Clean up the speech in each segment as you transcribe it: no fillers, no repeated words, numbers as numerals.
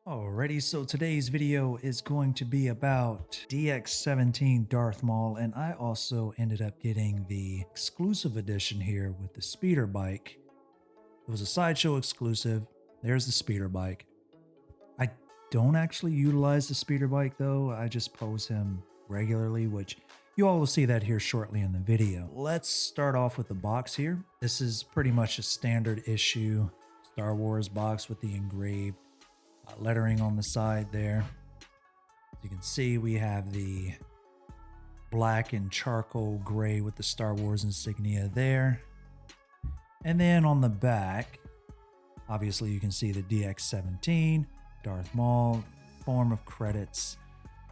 Alrighty, so today's video is going to be about DX17 Darth Maul, and I also ended up getting the exclusive edition here with the speeder bike. It was a Sideshow exclusive. There's the speeder bike. I don't actually utilize the speeder bike though. I just pose him regularly, which you all will see that here shortly in the video. Let's start off with the box here. This is pretty much a standard issue Star Wars box with the engraved lettering on the side there. As you can see, we have the black and charcoal gray with the Star Wars insignia there. And then on the back, obviously you can see the DX17, Darth Maul, form of credits,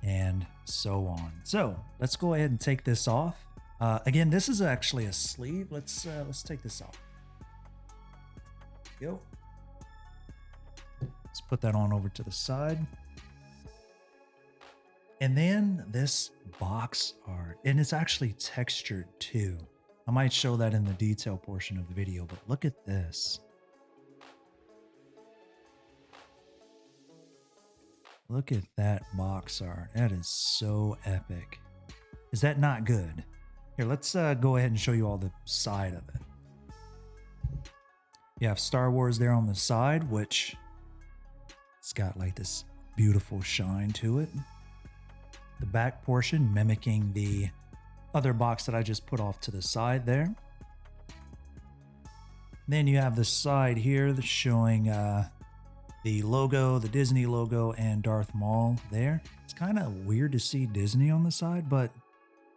and so on. So let's go ahead and take this off. Again, this is actually a sleeve. Let's take this off. Go. Let's put that on over to the side. And then this box art, and it's actually textured too. I might show that in the detail portion of the video, but look at this. Look at that box art. That is so epic. Is that not good? Here, let's go ahead and show you all the side of it. You have Star Wars there on the side, which it's got like this beautiful shine to it. The back portion mimicking the other box that I just put off to the side there. Then you have the side here that's showing the logo, the Disney logo, and Darth Maul there. It's kind of weird to see Disney on the side, but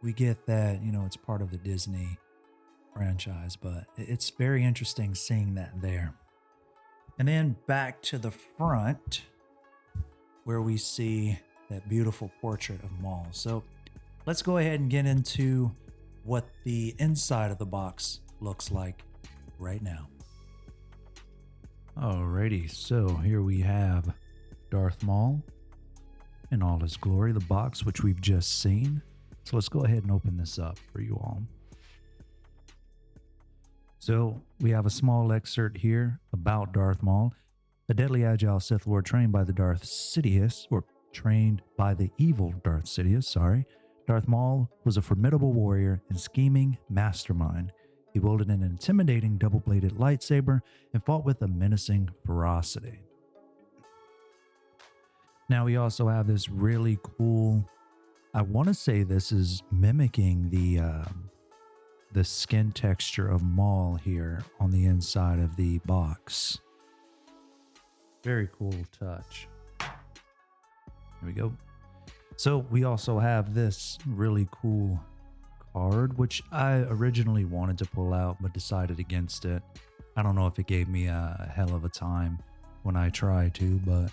we get that, you know, it's part of the Disney franchise, but it's very interesting seeing that there. And then back to the front where we see that beautiful portrait of Maul. So let's go ahead and get into what the inside of the box looks like right now. Alrighty, so here we have Darth Maul in all his glory, the box which we've just seen. So let's go ahead and open this up for you all. So we have a small excerpt here about Darth Maul, a deadly agile Sith Lord trained by the evil Darth Sidious, sorry. Darth Maul was a formidable warrior and scheming mastermind. He wielded an intimidating double-bladed lightsaber and fought with a menacing ferocity. Now we also have this really cool, I want to say this is mimicking the skin texture of Maul here on the inside of the box. Very cool touch. There we go. So we also have this really cool card, which I originally wanted to pull out, but decided against it. I don't know if it gave me a hell of a time when I tried to, but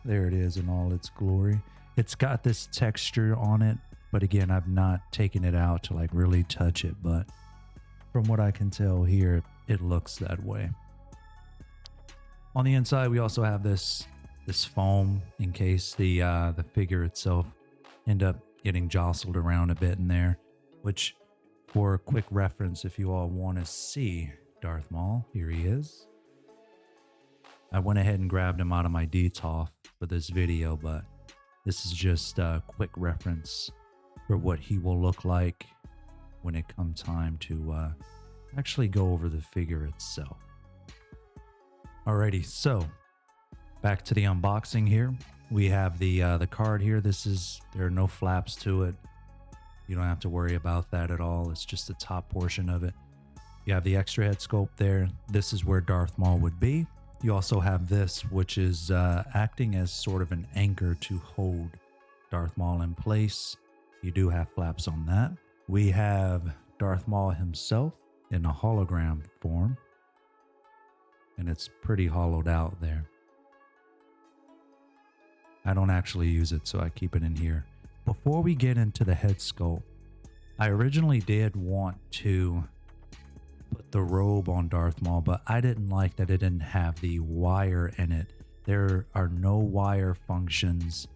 there it is in all its glory. It's got this texture on it, but again, I've not taken it out to like really touch it, but from what I can tell here, it looks that way. On the inside, we also have this foam in case the figure itself end up getting jostled around a bit in there, which for a quick reference, if you all want to see Darth Maul, here he is. I went ahead and grabbed him out of my DTOF for this video, but this is just a quick reference for what he will look like when it comes time to actually go over the figure itself. Alrighty, so back to the unboxing here. We have the card here. There are no flaps to it. You don't have to worry about that at all. It's just the top portion of it. You have the extra head sculpt there. This is where Darth Maul would be. You also have this, which is acting as sort of an anchor to hold Darth Maul in place. You do have flaps on that. We have Darth Maul himself in a hologram form, and it's pretty hollowed out there. I don't actually use it, so I keep it in here. Before we get into the head sculpt, I originally did want to put the robe on Darth Maul, but I didn't like that it didn't have the wire in it. There are no wire functions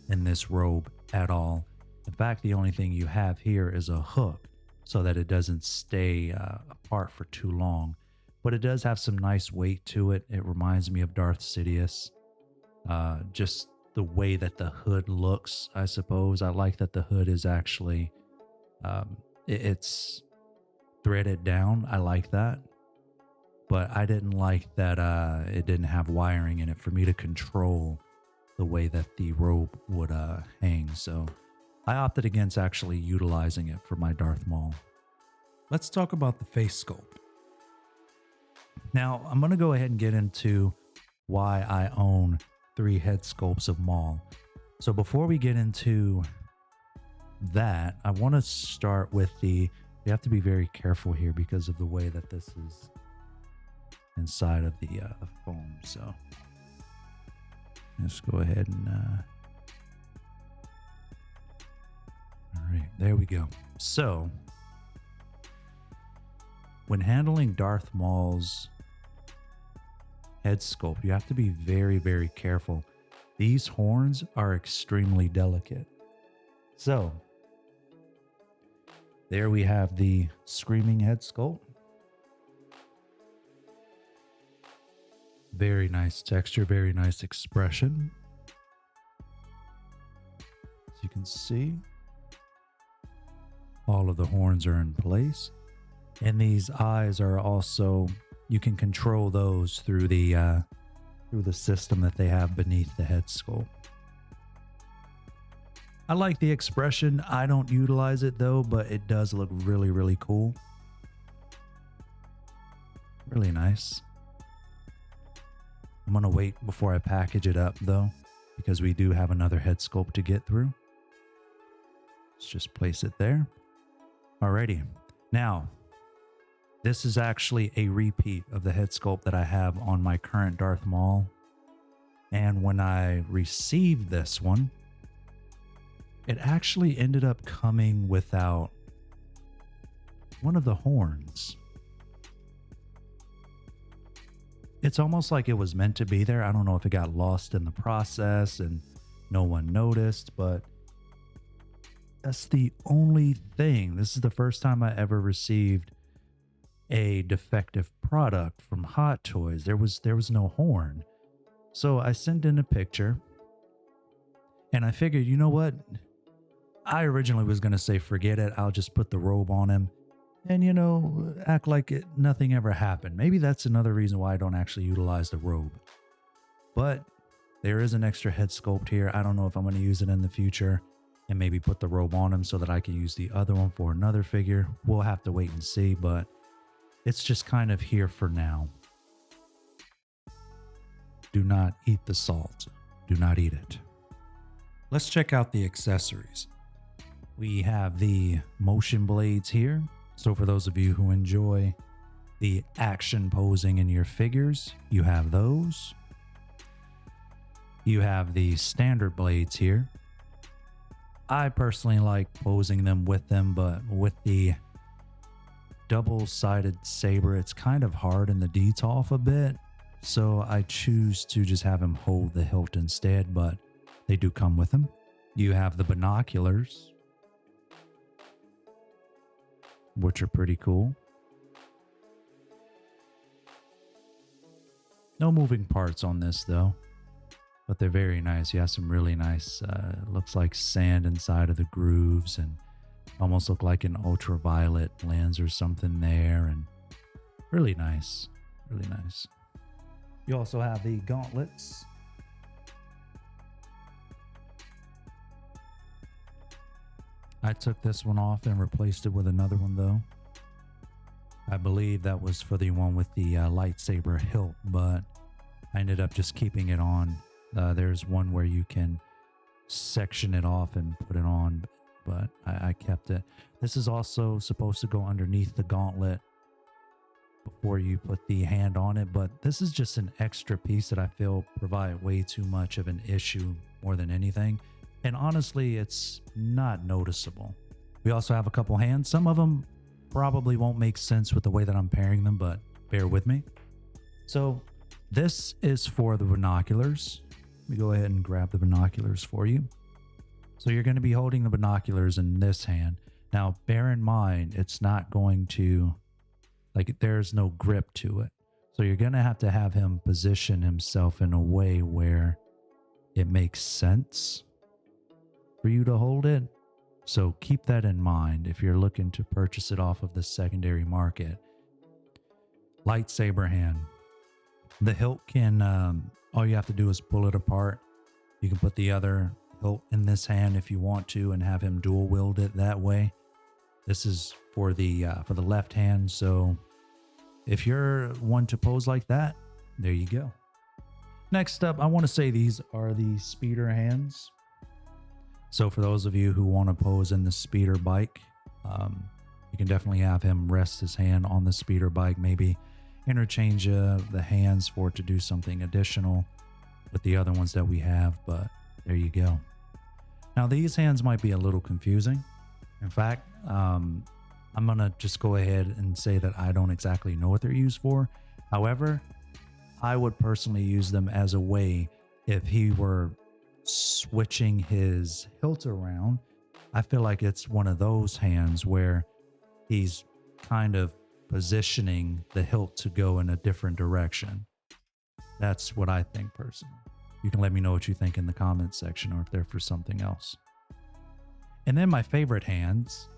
in this robe at all. In fact, the only thing you have here is a hook so that it doesn't stay apart for too long. But it does have some nice weight to it. It reminds me of Darth Sidious. Just the way that the hood looks, I suppose. I like that the hood is actually, it's threaded down. I like that. But I didn't like that it didn't have wiring in it for me to control the way that the robe would hang. So I opted against actually utilizing it for my Darth Maul. Let's talk about the face sculpt. Now, I'm going to go ahead and get into why I own 3 head sculpts of Maul. So before we get into that, I want to start with you have to be very careful here because of the way that this is inside of the foam. So let's go ahead and all right, there we go. So when handling Darth Maul's head sculpt, you have to be very, very careful. These horns are extremely delicate. So there we have the screaming head sculpt. Very nice texture, very nice expression. As you can see, all of the horns are in place. And these eyes are also, you can control those through the system that they have beneath the head sculpt. I like the expression. I don't utilize it though, but it does look really, really cool. Really nice. I'm going to wait before I package it up though, because we do have another head sculpt to get through. Let's just place it there. Alrighty. Now, this is actually a repeat of the head sculpt that I have on my current Darth Maul. And when I received this one, it actually ended up coming without one of the horns. It's almost like it was meant to be there. I don't know if it got lost in the process and no one noticed, but that's the only thing. This is the first time I ever received a defective product from Hot Toys. There was no horn. So I sent in a picture and I figured, you know what? I originally was going to say, forget it. I'll just put the robe on him and, you know, act like nothing ever happened. Maybe that's another reason why I don't actually utilize the robe. But there is an extra head sculpt here. I don't know if I'm going to use it in the future and maybe put the robe on him so that I can use the other one for another figure. We'll have to wait and see, but it's just kind of here for now. Do not eat the salt. Do not eat it. Let's check out the accessories. We have the motion blades here. So for those of you who enjoy the action posing in your figures, you have those. You have the standard blades here. I personally like posing them with them, but with the double-sided saber, it's kind of hard in the detolf a bit. So I choose to just have him hold the hilt instead, but they do come with them. You have the binoculars, which are pretty cool. No moving parts on this though, but they're very nice. You have some really nice, looks like sand inside of the grooves and almost look like an ultraviolet lens or something there, and really nice, really nice. You also have the gauntlets. I took this one off and replaced it with another one though. I believe that was for the one with the lightsaber hilt, but I ended up just keeping it on. There's one where you can section it off and put it on, but I kept it. This is also supposed to go underneath the gauntlet before you put the hand on it, but this is just an extra piece that I feel provide way too much of an issue more than anything. And honestly, it's not noticeable. We also have a couple hands. Some of them probably won't make sense with the way that I'm pairing them, but bear with me. So this is for the binoculars. Let me go ahead and grab the binoculars for you. So you're going to be holding the binoculars in this hand. Now, bear in mind, it's not going to, like, there's no grip to it. So you're going to have him position himself in a way where it makes sense for you to hold it. So keep that in mind if you're looking to purchase it off of the secondary market. Lightsaber hand. The hilt can, all you have to do is pull it apart. You can put the other hilt in this hand if you want to and have him dual wield it that way. This is for the left hand. So if you're one to pose like that, there you go. Next up, I want to say these are the speeder hands. So for those of you who want to pose in the speeder bike, you can definitely have him rest his hand on the speeder bike, maybe interchange the hands for it to do something additional with the other ones that we have, but there you go. Now these hands might be a little confusing. In fact, I'm gonna just go ahead and say that I don't exactly know what they're used for. However, I would personally use them as a way if he were switching his hilt around. I feel like it's one of those hands where he's kind of positioning the hilt to go in a different direction. That's what I think personally. You can let me know what you think in the comments section or if they're for something else. And then my favorite hands,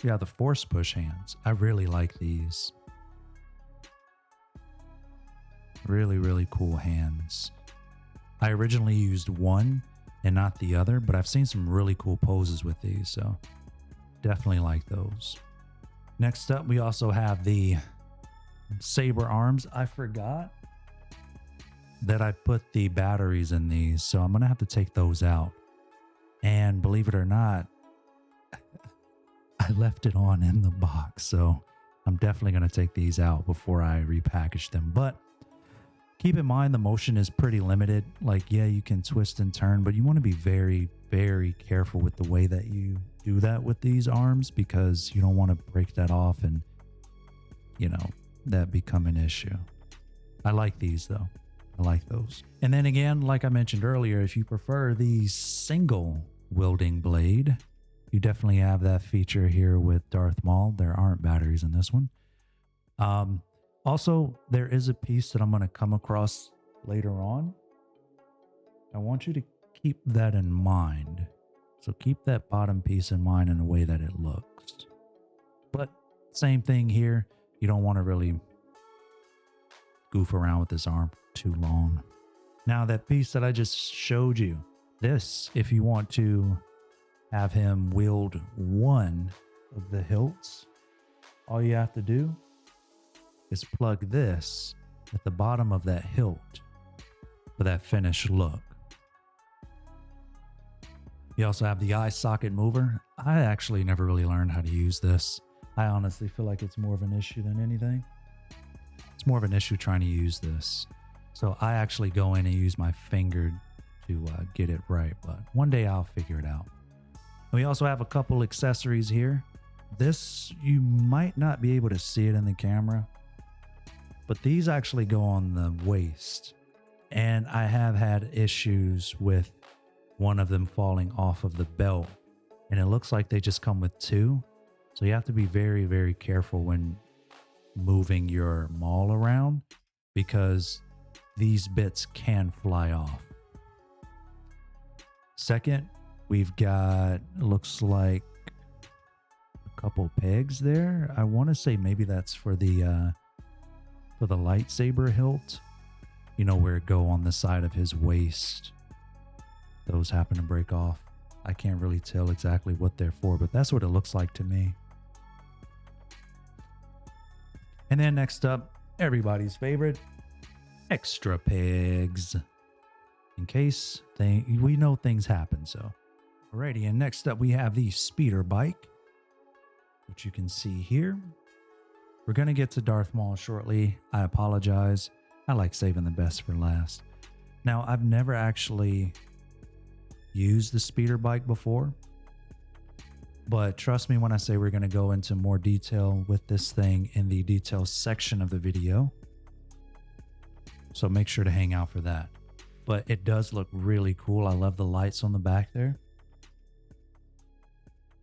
yeah, the force push hands. I really like these. Really, really cool hands. I originally used one and not the other, but I've seen some really cool poses with these, so definitely like those. Next up, we also have the saber arms. I forgot that I put the batteries in these, so I'm gonna have to take those out. And believe it or not, I left it on in the box, so I'm definitely gonna take these out before I repackage them. But keep in mind, the motion is pretty limited. Like, yeah, you can twist and turn, but you want to be very, very careful with the way that you do that with these arms, because you don't want to break that off and, you know, that become an issue. I like these though. I like those. And then again, like I mentioned earlier, if you prefer the single wielding blade, you definitely have that feature here with Darth Maul. There aren't batteries in this one. Also, there is a piece that I'm going to come across later on. I want you to keep that in mind. So keep that bottom piece in mind in the way that it looks. But same thing here. You don't want to really goof around with this arm too long. Now that piece that I just showed you, this, if you want to have him wield one of the hilts, all you have to do is plug this at the bottom of that hilt for that finished look. You also have the eye socket mover. I actually never really learned how to use this. I honestly feel like it's more of an issue than anything. It's more of an issue trying to use this. So I actually go in and use my finger to get it right, but one day I'll figure it out. We also have a couple accessories here. This, you might not be able to see it in the camera, but these actually go on the waist. And I have had issues with one of them falling off of the belt. And it looks like they just come with two. So you have to be very, very careful when moving your Maul around, because these bits can fly off. Second, we've got, looks like a couple pegs there. I want to say maybe that's for the lightsaber hilt, you know, where it go on the side of his waist. Those happen to break off. I can't really tell exactly what they're for, but that's what it looks like to me. And then next up, everybody's favorite, extra pegs, in case we know things happen. So alrighty, and next up we have the speeder bike, which you can see here. We're going to get to Darth Maul shortly. I apologize. I like saving the best for last. Now, I've never actually used the speeder bike before, but trust me when I say we're going to go into more detail with this thing in the details section of the video. So make sure to hang out for that. But it does look really cool. I love the lights on the back there.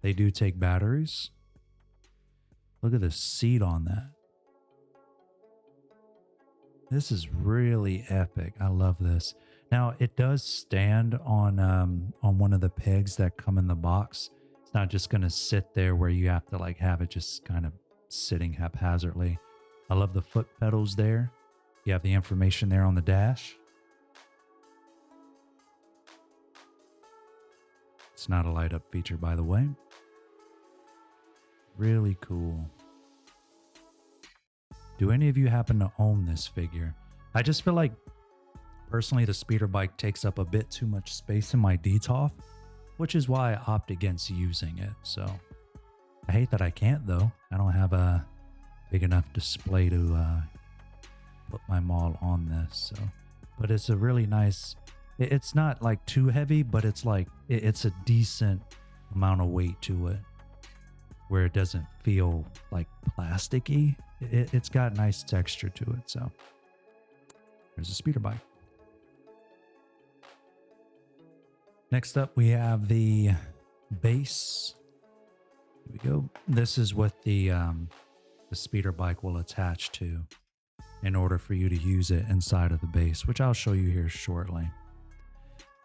They do take batteries. Look at the seat on that. This is really epic. I love this. Now it does stand on one of the pegs that come in the box. It's not just gonna sit there where you have to like have it just kind of sitting haphazardly. I love the foot pedals there. You have the information there on the dash. It's not a light up feature, by the way. Really cool. Do any of you happen to own this figure? I just feel like personally the speeder bike takes up a bit too much space in my DTOF, which is why I opt against using it. So I hate that I can't though. I don't have a big enough display to put my Maul on this. So, but it's a really nice. It's not like too heavy, but it's like it's a decent amount of weight to it, where it doesn't feel like plasticky. It's got nice texture to it. So there's a speeder bike. Next up, we have the base. Here we go. This is what the speeder bike will attach to in order for you to use it inside of the base, which I'll show you here shortly.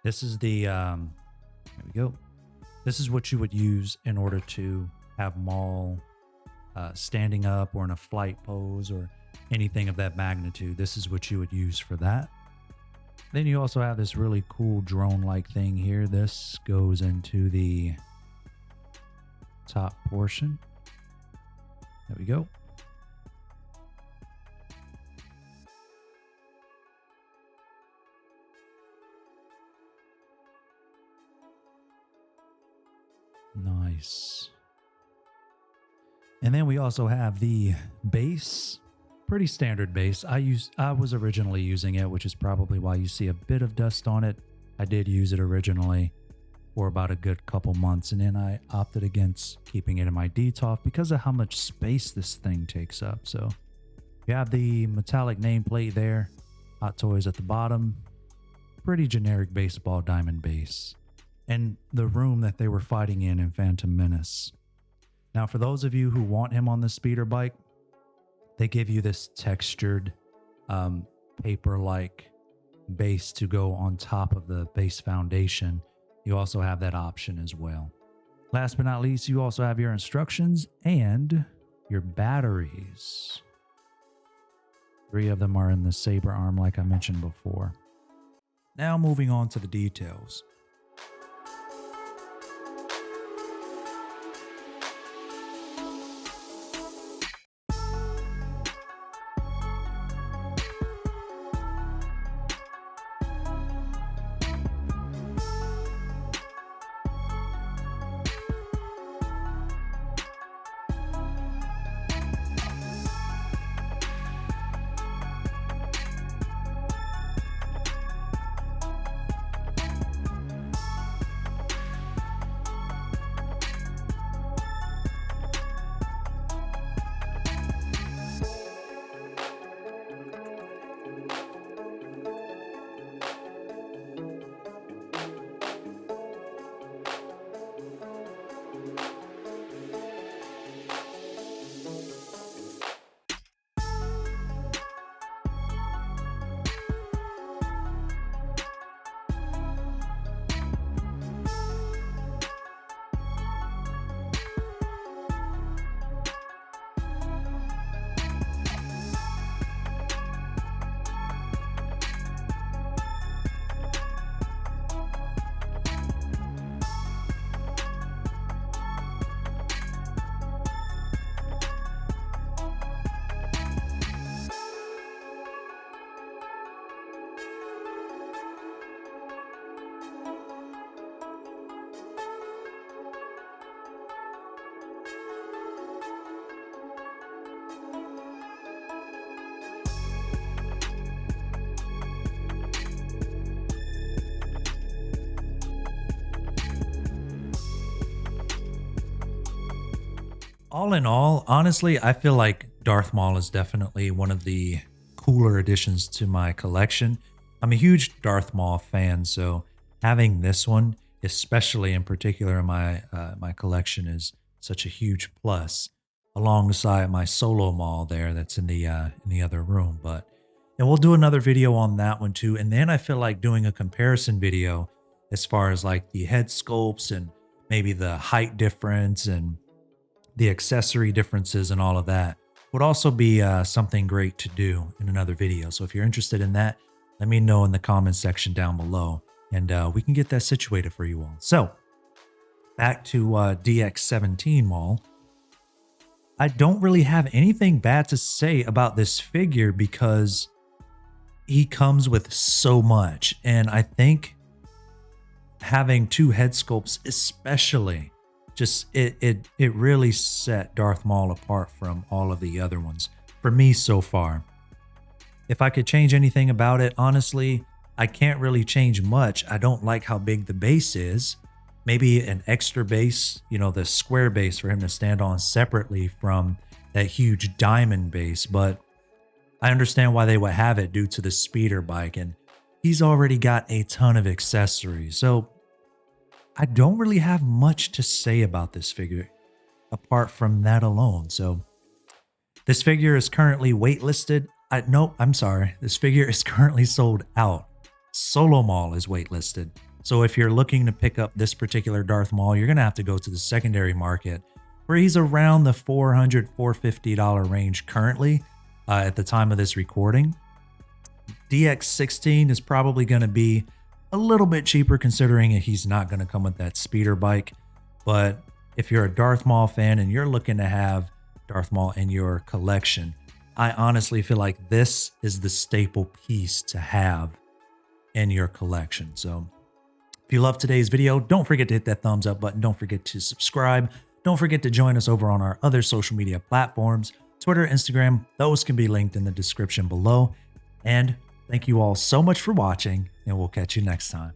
This is the, here we go. This is what you would use in order to have Maul standing up or in a flight pose or anything of that magnitude. This is what you would use for that. Then you also have this really cool drone-like thing here. This goes into the top portion. There we go. Nice. And then we also have the base. Pretty standard base. I was originally using it, which is probably why you see a bit of dust on it. I did use it originally for about a good couple months, and then I opted against keeping it in my DTOF because of how much space this thing takes up. So you have the metallic nameplate there, Hot Toys at the bottom, pretty generic baseball diamond base, and the room that they were fighting in Phantom Menace. Now, for those of you who want him on the speeder bike, they give you this textured paper-like base to go on top of the base foundation. You also have that option as well. Last but not least, you also have your instructions and your batteries. 3 of them are in the saber arm like I mentioned before. Now moving on to the details. All in all, honestly, I feel like Darth Maul is definitely one of the cooler additions to my collection. I'm a huge Darth Maul fan, so having this one, especially in particular in my my collection, is such a huge plus. Alongside my solo Maul there, that's in the other room. But And we'll do another video on that one too. And then I feel like doing a comparison video as far as like the head sculpts and maybe the height difference and the accessory differences and all of that would also be something great to do in another video. So if you're interested in that, let me know in the comments section down below, and we can get that situated for you all. So back to DX17 Maul. I don't really have anything bad to say about this figure because he comes with so much. And I think having two head sculpts especially, just it really set Darth Maul apart from all of the other ones for me so far. If I could change anything about it, honestly, I can't really change much. I don't like how big the base is. Maybe an extra base, you know, the square base for him to stand on separately from that huge diamond base. But I understand why they would have it due to the speeder bike, and he's already got a ton of accessories. So I don't really have much to say about this figure apart from that alone. So this figure is currently waitlisted. Nope, I'm sorry. This figure is currently sold out. Solo Maul is waitlisted. So if you're looking to pick up this particular Darth Maul, you're going to have to go to the secondary market where he's around the $400, $450 range currently at the time of this recording. DX16 is probably going to be a little bit cheaper considering he's not going to come with that speeder bike. But if you're a Darth Maul fan and you're looking to have Darth Maul in your collection, I honestly feel like this is the staple piece to have in your collection. So if you love today's video, don't forget to hit that thumbs up button. Don't forget to subscribe. Don't forget to join us over on our other social media platforms, Twitter, Instagram. Those can be linked in the description below. And thank you all so much for watching, and we'll catch you next time.